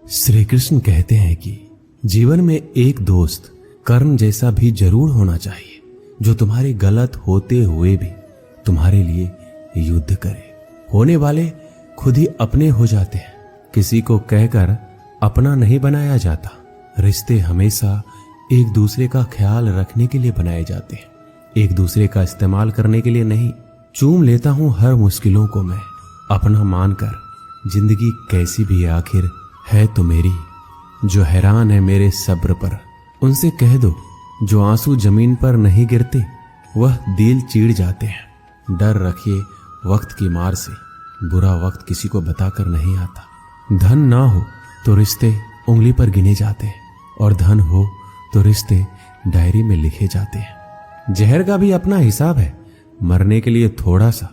श्री कृष्ण कहते हैं कि जीवन में एक दोस्त कर्ण जैसा भी जरूर होना चाहिए, जो तुम्हारे गलत होते हुए भी तुम्हारे लिए युद्ध करे। होने वाले खुद ही अपने हो जाते हैं, किसी को कहकर अपना नहीं बनाया जाता। रिश्ते हमेशा एक दूसरे का ख्याल रखने के लिए बनाए जाते हैं, एक दूसरे का इस्तेमाल करने के लिए नहीं। चूम लेता हूं हर मुश्किलों को मैं अपना मानकर, जिंदगी कैसी भी आखिर है तो मेरी। जो हैरान है मेरे सब्र पर, उनसे कह दो जो आंसू जमीन पर नहीं गिरते वह दिल चीड़ जाते हैं। डर रखिए वक्त की मार से, बुरा वक्त किसी को बताकर नहीं आता। धन ना हो तो रिश्ते उंगली पर गिने जाते हैं, और धन हो तो रिश्ते डायरी में लिखे जाते हैं। जहर का भी अपना हिसाब है, मरने के लिए थोड़ा सा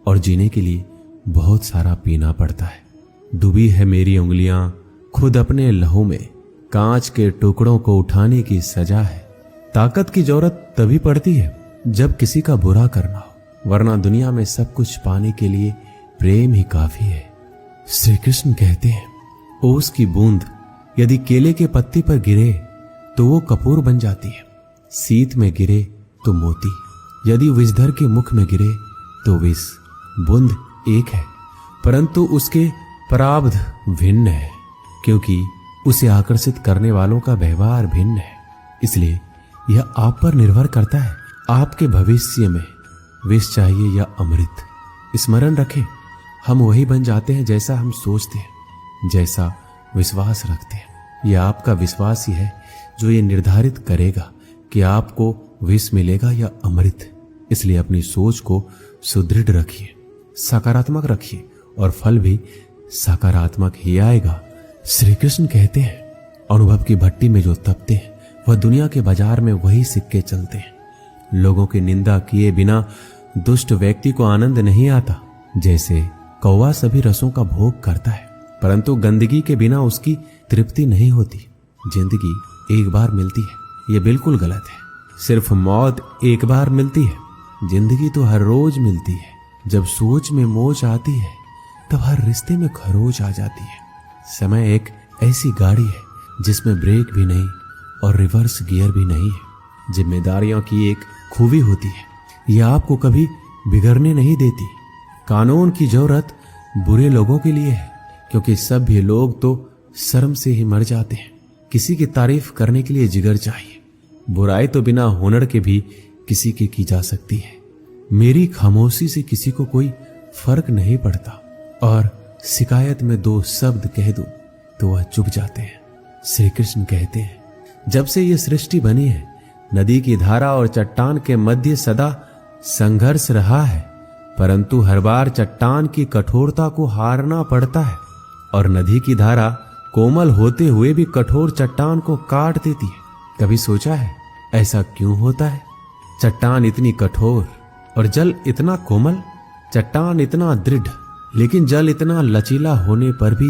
और जीने के लिए बहुत सारा पीना पड़ता है। डूबी है मेरी उंगलियां खुद अपने लहू में, कांच के टुकड़ों को उठाने की सजा है। ताकत की जरूरत तभी पड़ती है जब किसी का बुरा करना हो, वरना दुनिया में सब कुछ पाने के लिए प्रेम ही काफी है। श्री कृष्ण कहते हैं ओस की बूंद यदि केले के पत्ते पर गिरे तो वो कपूर बन जाती है, सीत में गिरे तो मोती, यदि विषधर के मुख में गिरे तो विष। बूंद एक है परंतु उसके प्रारब्ध भिन्न है, क्योंकि उसे आकर्षित करने वालों का व्यवहार भिन्न है। इसलिए यह आप पर निर्भर करता है, आपके भविष्य में विष चाहिए या अमृत। स्मरण रखें, हम वही बन जाते हैं जैसा हम सोचते हैं, जैसा विश्वास रखते हैं। यह आपका विश्वास ही है जो ये निर्धारित करेगा कि आपको विष मिलेगा या अमृत। इसलिए अपनी सोच को सुदृढ़ रखिए, सकारात्मक रखिए, और फल भी सकारात्मक ही आएगा। श्री कृष्ण कहते हैं अनुभव की भट्टी में जो तपते हैं वह दुनिया के बाजार में वही सिक्के चलते हैं। लोगों की निंदा किए बिना दुष्ट व्यक्ति को आनंद नहीं आता। जैसे कौवा सभी रसों का भोग करता है, परंतु गंदगी के बिना उसकी तृप्ति नहीं होती। जिंदगी एक बार मिलती है, यह बिल्कुल गलत है। सिर्फ मौत एक बार मिलती है, जिंदगी तो हर रोज मिलती है। जब सोच में मोच आती है तब हर रिश्ते में खरोच आ जाती है। समय एक ऐसी गाड़ी है जिसमें ब्रेक भी नहीं और रिवर्स गियर भी नहीं है। जिम्मेदारियों की एक खूबी होती है, यह आपको कभी बिगड़ने नहीं देती। कानून की जरूरत बुरे लोगों के लिए है, क्योंकि सभ्य लोग तो शर्म से ही मर जाते हैं। किसी की तारीफ करने के लिए जिगर चाहिए। बुराई तो बिना हुनर के भी किसी की जा सकती है। मेरी खामोशी से किसी को कोई फर्क नहीं पड़ता, और शिकायत में दो शब्द कह दूं तो वह चुप जाते हैं। श्री कृष्ण कहते हैं जब से ये सृष्टि बनी है, नदी की धारा और चट्टान के मध्य सदा संघर्ष रहा है, परंतु हर बार चट्टान की कठोरता को हारना पड़ता है, और नदी की धारा कोमल होते हुए भी कठोर चट्टान को काट देती है। कभी सोचा है ऐसा क्यों होता है? चट्टान इतनी कठोर और जल इतना कोमल, चट्टान इतना दृढ़ लेकिन जल इतना लचीला होने पर भी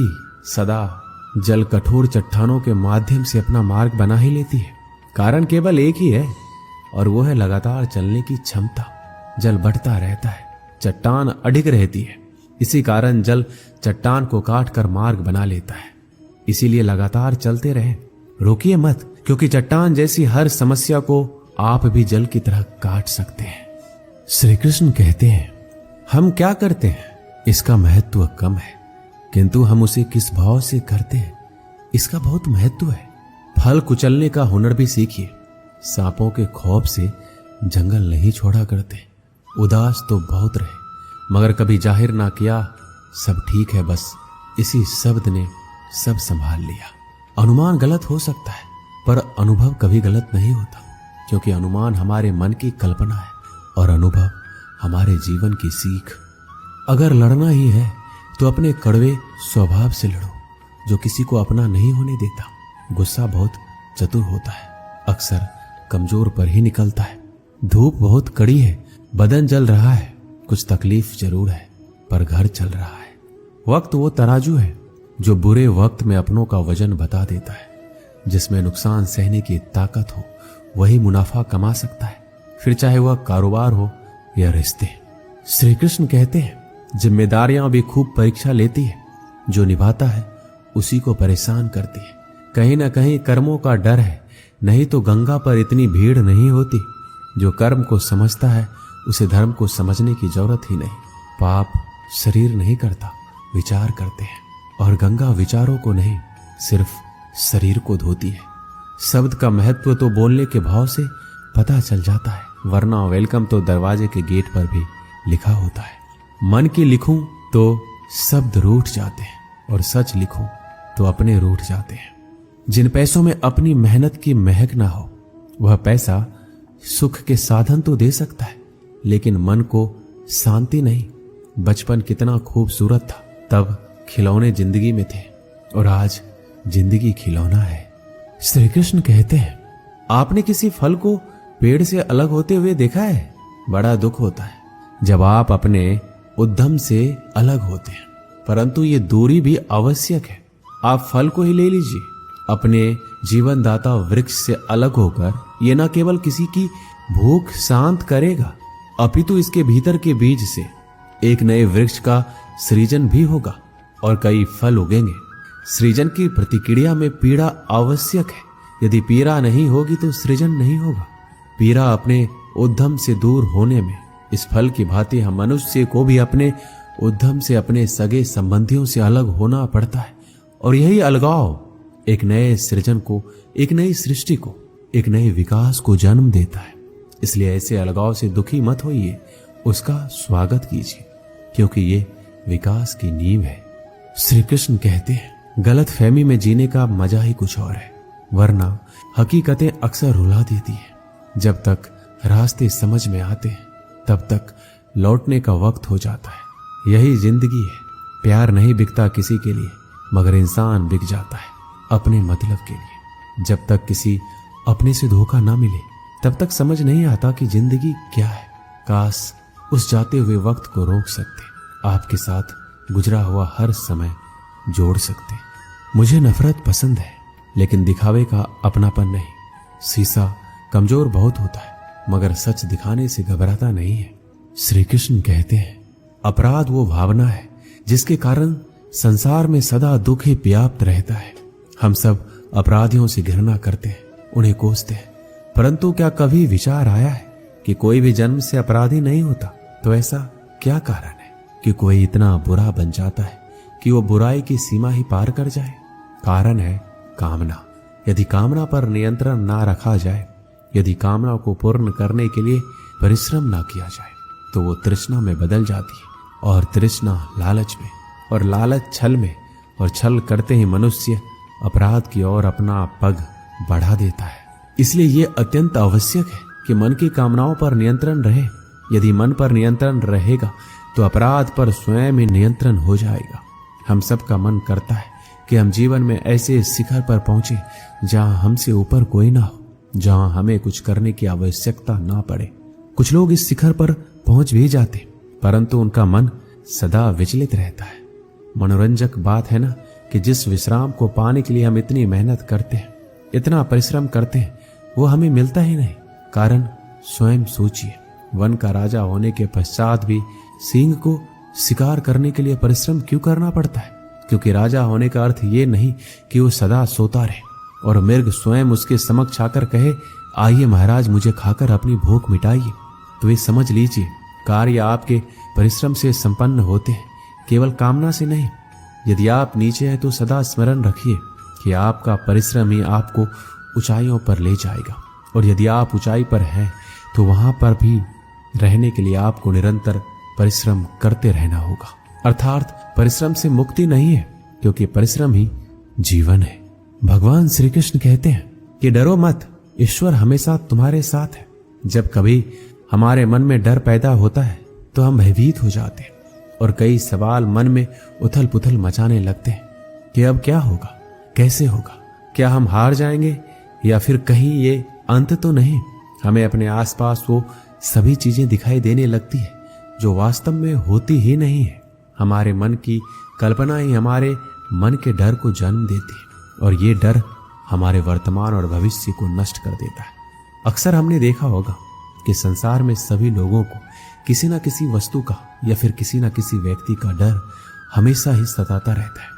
सदा जल कठोर चट्टानों के माध्यम से अपना मार्ग बना ही लेती है। कारण केवल एक ही है, और वो है लगातार चलने की क्षमता। जल बढ़ता रहता है, चट्टान अडिग रहती है। इसी कारण जल चट्टान को काट कर मार्ग बना लेता है। इसीलिए लगातार चलते रहें, रोकिए मत, क्योंकि चट्टान जैसी हर समस्या को आप भी जल की तरह काट सकते हैं। श्री कृष्ण कहते हैं हम क्या करते हैं इसका महत्व कम है, किंतु हम उसे किस भाव से करते हैं इसका बहुत महत्व है। फल कुचलने का हुनर भी सीखिए। सांपों के खौफ से जंगल नहीं छोड़ा करते। उदास तो बहुत रहे मगर कभी जाहिर ना किया सब ठीक है, बस इसी शब्द ने सब संभाल लिया। अनुमान गलत हो सकता है, पर अनुभव कभी गलत नहीं होता, क्योंकि अनुमान हमारे मन की कल्पना है और अनुभव हमारे जीवन की सीख। अगर लड़ना ही है तो अपने कड़वे स्वभाव से लड़ो, जो किसी को अपना नहीं होने देता। गुस्सा बहुत चतुर होता है, अक्सर कमजोर पर ही निकलता है। धूप बहुत कड़ी है, बदन जल रहा है, कुछ तकलीफ जरूर है, पर घर चल रहा है। वक्त वो तराजू है जो बुरे वक्त में अपनों का वजन बता देता है। जिसमें नुकसान सहने की ताकत हो वही मुनाफा कमा सकता है, फिर चाहे वह कारोबार हो या रिश्ते। श्री कृष्ण कहते हैं जिम्मेदारियां भी खूब परीक्षा लेती है, जो निभाता है उसी को परेशान करती है। कहीं ना कहीं कर्मों का डर है, नहीं तो गंगा पर इतनी भीड़ नहीं होती। जो कर्म को समझता है उसे धर्म को समझने की जरूरत ही नहीं। पाप शरीर नहीं करता, विचार करते हैं, और गंगा विचारों को नहीं, सिर्फ शरीर को धोती है। शब्द का महत्व तो बोलने के भाव से पता चल जाता है, वरना वेलकम तो दरवाजे के गेट पर भी लिखा होता है। मन की लिखूं तो शब्द रूठ जाते हैं, और सच लिखूं तो अपने रूठ जाते हैं। जिन पैसों में अपनी मेहनत की महक ना हो, वह पैसा सुख के साधन तो दे सकता है, लेकिन मन को शांति नहीं। बचपन कितना खूबसूरत था, तब खिलौने जिंदगी में थे, और आज जिंदगी खिलौना है। श्री कृष्ण कहते हैं, आपने किसी फल को पेड़ से अलग होते हुए देखा है? बड़ा दुख होता है जब आप अपने उद्यम से अलग होते हैं, परंतु ये दूरी भी आवश्यक है। आप फल को ही ले लीजिए, अपने जीवन दाता वृक्ष से अलग होकर ये न केवल किसी की भूख शांत करेगा, अपितु इसके भीतर के बीज से एक नए वृक्ष का सृजन भी होगा और कई फल उगेंगे। सृजन की प्रतिक्रिया में पीड़ा आवश्यक है। यदि पीड़ा नहीं होगी तो सृजन नहीं होगा। पीड़ा अपने उद्यम से दूर होने में, इस फल की भांति हम मनुष्य को भी अपने उद्यम से, अपने सगे संबंधियों से अलग होना पड़ता है, और यही अलगाव एक नए सृजन को, एक नई सृष्टि को, एक नए विकास को जन्म देता है। इसलिए ऐसे अलगाव से दुखी मत होइए, उसका स्वागत कीजिए, क्योंकि ये विकास की नींव है। श्री कृष्ण कहते हैं, गलत फहमी में जीने का मजा ही कुछ और है, वरना हकीकतें अक्सर रुला देती है। जब तक रास्ते समझ में आते हैं तब तक लौटने का वक्त हो जाता है। यही जिंदगी है। प्यार नहीं बिकता किसी के लिए, मगर इंसान बिक जाता है अपने मतलब के लिए। जब तक किसी अपने से धोखा ना मिले तब तक समझ नहीं आता कि जिंदगी क्या है। काश उस जाते हुए वक्त को रोक सकते, आपके साथ गुजरा हुआ हर समय जोड़ सकते। मुझे नफरत पसंद है, लेकिन दिखावे का अपनापन नहीं। शीशा कमजोर बहुत होता है, मगर सच दिखाने से घबराता नहीं है। श्री कृष्ण कहते हैं, अपराध वो भावना है जिसके कारण संसार में सदा दुख ही व्याप्त रहता है। हम सब अपराधियों से घृणा करते हैं, उन्हें कोसते हैं, परंतु क्या कभी विचार आया है कि कोई भी जन्म से अपराधी नहीं होता? तो ऐसा क्या कारण है कि कोई इतना बुरा बन जाता है कि वो बुराई की सीमा ही पार कर जाए? कारण है कामना। यदि कामना पर नियंत्रण ना रखा जाए, यदि कामना को पूर्ण करने के लिए परिश्रम ना किया जाए, तो वो तृष्णा में बदल जाती है, और तृष्णा लालच में, और लालच छल में, और छल करते ही मनुष्य अपराध की ओर अपना पग बढ़ा देता है। इसलिए ये अत्यंत आवश्यक है कि मन की कामनाओं पर नियंत्रण रहे। यदि मन पर नियंत्रण रहेगा तो अपराध पर स्वयं ही नियंत्रण हो जाएगा। हम सबका मन करता है कि हम जीवन में ऐसे शिखर पर पहुंचे जहां हमसे ऊपर कोई ना हो, जहां हमें कुछ करने की आवश्यकता ना पड़े। कुछ लोग इस शिखर पर पहुंच भी जाते, परंतु उनका मन सदा विचलित रहता है। मनोरंजक बात है ना कि जिस विश्राम को पाने के लिए हम इतनी मेहनत करते हैं, इतना परिश्रम करते हैं, वो हमें मिलता ही नहीं। कारण स्वयं सोचिए, वन का राजा होने के पश्चात भी सिंह को शिकार करने के लिए परिश्रम क्यों करना पड़ता है? क्योंकि राजा होने का अर्थ ये नहीं कि वो सदा सोता रहे और मृग स्वयं उसके समक्ष आकर कहे, आइए महाराज, मुझे खाकर अपनी भूख मिटाइए। तो ये समझ लीजिए, कार्य आपके परिश्रम से संपन्न होते हैं, केवल कामना से नहीं। यदि आप नीचे हैं तो सदा स्मरण रखिए कि आपका परिश्रम ही आपको ऊंचाइयों पर ले जाएगा, और यदि आप ऊंचाई पर हैं तो वहां पर भी रहने के लिए आपको निरंतर परिश्रम करते रहना होगा। अर्थात परिश्रम से मुक्ति नहीं है, क्योंकि परिश्रम ही जीवन है। भगवान श्री कृष्ण कहते हैं कि डरो मत, ईश्वर हमेशा तुम्हारे साथ है। जब कभी हमारे मन में डर पैदा होता है तो हम भयभीत हो जाते हैं और कई सवाल मन में उथल पुथल मचाने लगते हैं कि अब क्या होगा, कैसे होगा, क्या हम हार जाएंगे या फिर कहीं ये अंत तो नहीं। हमें अपने आसपास वो सभी चीजें दिखाई देने लगती है जो वास्तव में होती ही नहीं है। हमारे मन की कल्पना ही हमारे मन के डर को जन्म देती है, और ये डर हमारे वर्तमान और भविष्य को नष्ट कर देता है। अक्सर हमने देखा होगा कि संसार में सभी लोगों को किसी न किसी वस्तु का या फिर किसी न किसी व्यक्ति का डर हमेशा ही सताता रहता है।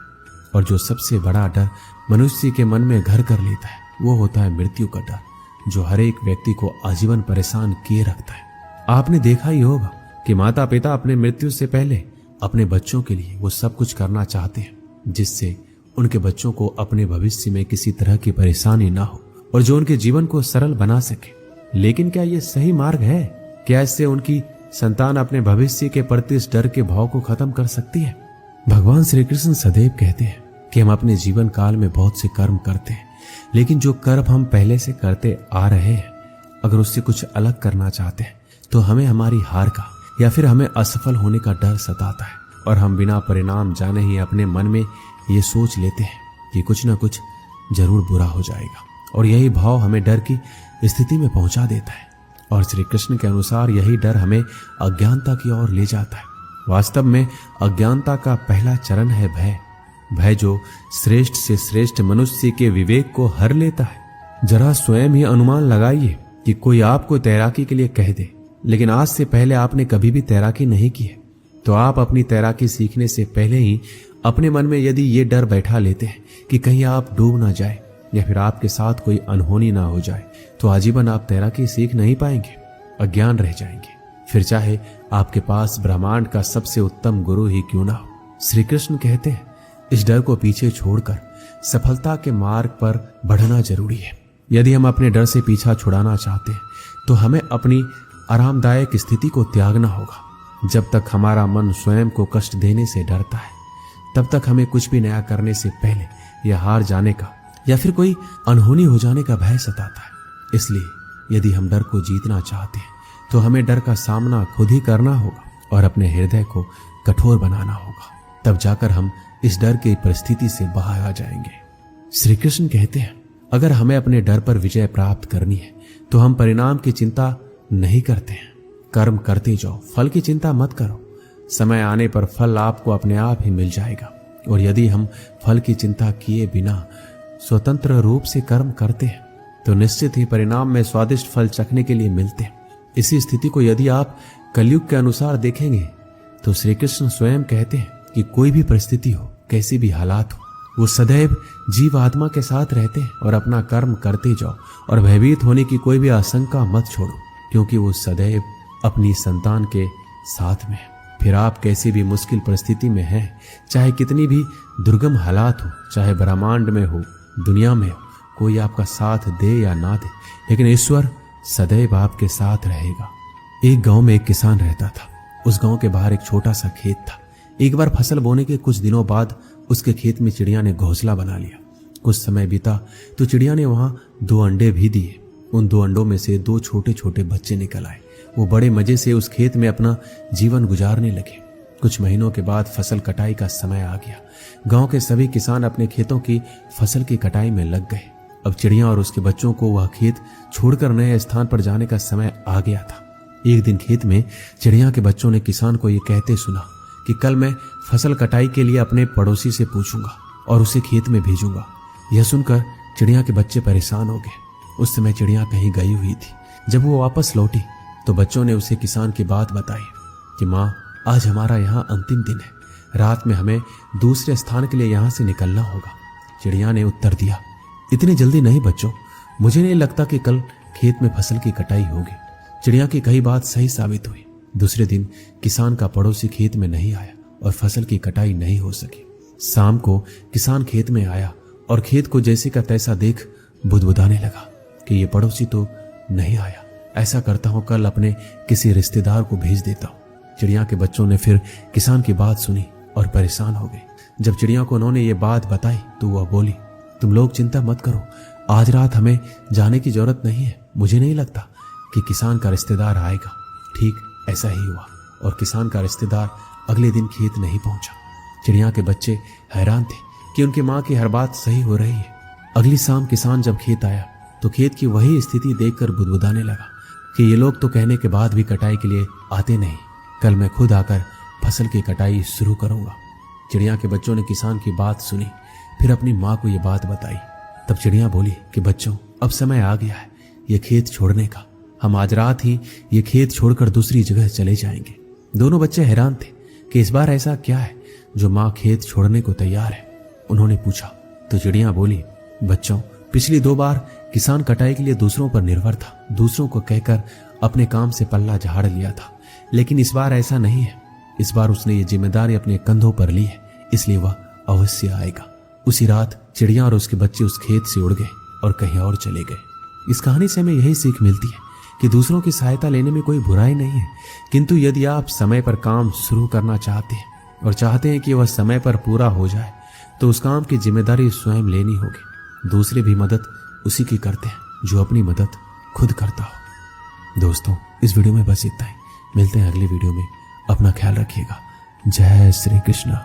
और जो सबसे बड़ा डर मनुष्य के मन में घर कर लेता है वो होता है मृत्यु का डर, जो हर एक व्यक्ति को आजीवन परेशान किए रखता है। आपने देखा ही होगा कि माता पिता अपने मृत्यु से पहले अपने बच्चों के लिए वो सब कुछ करना चाहते हैं जिससे उनके बच्चों को अपने भविष्य में किसी तरह की परेशानी ना हो और जो उनके जीवन को सरल बना सके। लेकिन क्या ये सही मार्ग है? क्या इससे उनकी संतान अपने भविष्य के प्रति इस डर के भाव को खत्म कर सकती है? भगवान श्री कृष्ण सदैव कहते हैं कि हम अपने जीवन काल में बहुत से कर्म करते हैं, लेकिन जो कर्म हम पहले से करते आ रहे हैं अगर उससे कुछ अलग करना चाहते हैं तो हमें हमारी हार का या फिर हमें असफल होने का डर सताता है और हम बिना परिणाम जाने ही अपने मन में ये सोच लेते हैं कि कुछ ना कुछ जरूर बुरा हो जाएगा और यही भाव हमें डर की स्थिति में पहुंचा देता है। और श्री कृष्ण के अनुसार यही डर हमें अज्ञानता की ओर ले जाता है। वास्तव में अज्ञानता का पहला चरण है भय, भय जो श्रेष्ठ से श्रेष्ठ मनुष्य के विवेक को हर लेता है। जरा स्वयं ही अनुमान लगाइए कि कोई आपको तैराकी के लिए कह दे, लेकिन आज से पहले आपने कभी भी तैराकी नहीं की है, तो आप अपनी तैराकी सीखने से पहले ही अपने मन में यदि ये डर बैठा लेते हैं कि कहीं आप डूब ना जाए या फिर आपके साथ कोई अनहोनी ना हो जाए, तो आजीवन आप तैराकी सीख नहीं पाएंगे, अज्ञान रह जाएंगे। फिर चाहे आपके पास ब्रह्मांड का सबसे उत्तम गुरु ही क्यों ना हो। श्री कृष्ण कहते हैं इस डर को पीछे छोड़कर सफलता के मार्ग पर बढ़ना जरूरी है। यदि हम अपने डर से पीछा छुड़ाना चाहते हैं तो हमें अपनी आरामदायक स्थिति को त्यागना होगा। जब तक हमारा मन स्वयं को कष्ट देने से डरता है तब तक हमें कुछ भी नया करने से पहले या हार जाने का या फिर कोई अनहोनी हो जाने का भय सताता है। इसलिए यदि हम डर को जीतना चाहते हैं तो हमें डर का सामना खुद ही करना होगा और अपने हृदय को कठोर बनाना होगा। तब जाकर हम इस डर की परिस्थिति से बाहर आ जाएंगे। श्री कृष्ण कहते हैं अगर हमें अपने डर पर विजय प्राप्त करनी है तो हम परिणाम की चिंता नहीं करते हैं। कर्म करते जाओ, फल की चिंता मत करो। समय आने पर फल आपको अपने आप ही मिल जाएगा। और यदि हम फल की चिंता किए बिना स्वतंत्र रूप से कर्म करते हैं तो निश्चित ही परिणाम में स्वादिष्ट फल चखने के लिए मिलते हैं। इसी स्थिति को यदि आप कलयुग के अनुसार देखेंगे तो श्री कृष्ण स्वयं कहते हैं कि कोई भी परिस्थिति हो, कैसी भी हालात हो, वो सदैव जीव आत्मा के साथ रहते हैं और अपना कर्म करते जाओ और भयभीत होने की कोई भी आशंका मत छोड़ो, क्योंकि वो सदैव अपनी संतान के साथ में है। फिर आप कैसी भी मुश्किल परिस्थिति में हैं, चाहे कितनी भी दुर्गम हालात हो, चाहे ब्रह्मांड में हो, दुनिया में हो, कोई आपका साथ दे या ना दे, लेकिन ईश्वर सदैव आपके साथ रहेगा। एक गांव में एक किसान रहता था। उस गांव के बाहर एक छोटा सा खेत था। एक बार फसल बोने के कुछ दिनों बाद उसके खेत में चिड़िया ने घोंसला बना लिया। कुछ समय बीता तो चिड़िया ने वहां 2 अंडे भी दिए। उन 2 अंडों में से 2 छोटे छोटे बच्चे निकल आए। वो बड़े मजे से उस खेत में अपना जीवन गुजारने लगे। कुछ महीनों के बाद फसल कटाई का समय आ गया। गांव के सभी किसान अपने खेतों की फसल की कटाई में लग गए। अब चिड़िया और उसके बच्चों को वह खेत छोड़कर नए स्थान पर जाने का समय आ गया था। एक दिन खेत में चिड़िया के बच्चों ने किसान को यह कहते सुना कि कल मैं फसल कटाई के लिए अपने पड़ोसी से पूछूंगा और उसे खेत में भेजूंगा। यह सुनकर चिड़िया के बच्चे परेशान हो गए। उस समय चिड़िया कहीं गई हुई थी। जब वो वापस लौटी तो बच्चों ने उसे किसान की बात बताई कि माँ, आज हमारा यहाँ अंतिम दिन है, रात में हमें दूसरे स्थान के लिए यहाँ से निकलना होगा। चिड़िया ने उत्तर दिया, इतनी जल्दी नहीं बच्चों, मुझे नहीं लगता कि कल खेत में फसल की कटाई होगी। चिड़िया की कही बात सही साबित हुई। दूसरे दिन किसान का पड़ोसी खेत में नहीं आया और फसल की कटाई नहीं हो सकी। शाम को किसान खेत में आया और खेत को जैसे का तैसा देख बुदबुदाने लगा कि ये पड़ोसी तो नहीं आया। ऐसा करता हूं कल अपने किसी रिश्तेदार को भेज देता हूं। चिड़िया के बच्चों ने फिर किसान की बात सुनी और परेशान हो गए। जब चिड़िया को उन्होंने ये बात बताई तो वह बोली, तुम लोग चिंता मत करो, आज रात हमें जाने की जरूरत नहीं है। मुझे नहीं लगता कि किसान का रिश्तेदार आएगा। ठीक ऐसा ही हुआ और किसान का रिश्तेदार अगले दिन खेत नहीं पहुंचा। चिड़िया के बच्चे हैरान थे कि उनकी माँ की हर बात सही हो रही है। अगली शाम किसान जब खेत आया तो खेत की वही स्थिति देखकर बुदबुदाने लगा कि ये लोग तो कहने के बाद भी कटाई के लिए आते नहीं। कल मैं खुद आकर फसल की कटाई शुरू करूंगा। चिड़िया के बच्चों ने किसान की बात सुनी, फिर अपनी माँ को ये बात बताई। तब चिड़िया बोली कि बच्चों, अब समय आ गया है ये खेत छोड़ने का। हम आज रात ही ये खेत छोड़कर दूसरी जगह चले जाएंगे। दोनों बच्चे हैरान थे कि इस बार ऐसा क्या है जो माँ खेत छोड़ने को तैयार है। उन्होंने पूछा तो चिड़िया बोली, बच्चों, पिछली 2 बार किसान कटाई के लिए दूसरों पर निर्भर था, दूसरों को कहकर अपने काम से पल्ला झाड़ लिया था, लेकिन इस बार ऐसा नहीं है। इस बार उसने ये जिम्मेदारी अपने कंधों पर ली है, इसलिए वह अवश्य आएगा। उसी रात चिड़िया और उसके बच्चे उस खेत से उड़ गए और कहीं और चले गए। इस कहानी से हमें यही सीख मिलती है कि दूसरों की सहायता लेने में कोई बुराई नहीं है, किंतु यदि आप समय पर काम शुरू करना चाहते हैं और चाहते हैं कि वह समय पर पूरा हो जाए, तो उस काम की जिम्मेदारी स्वयं लेनी होगी। दूसरे भी मदद उसी की करते हैं जो अपनी मदद खुद करता हो। दोस्तों, इस वीडियो में बस इतना ही। मिलते हैं अगली वीडियो में। अपना ख्याल रखिएगा। जय श्री कृष्ण।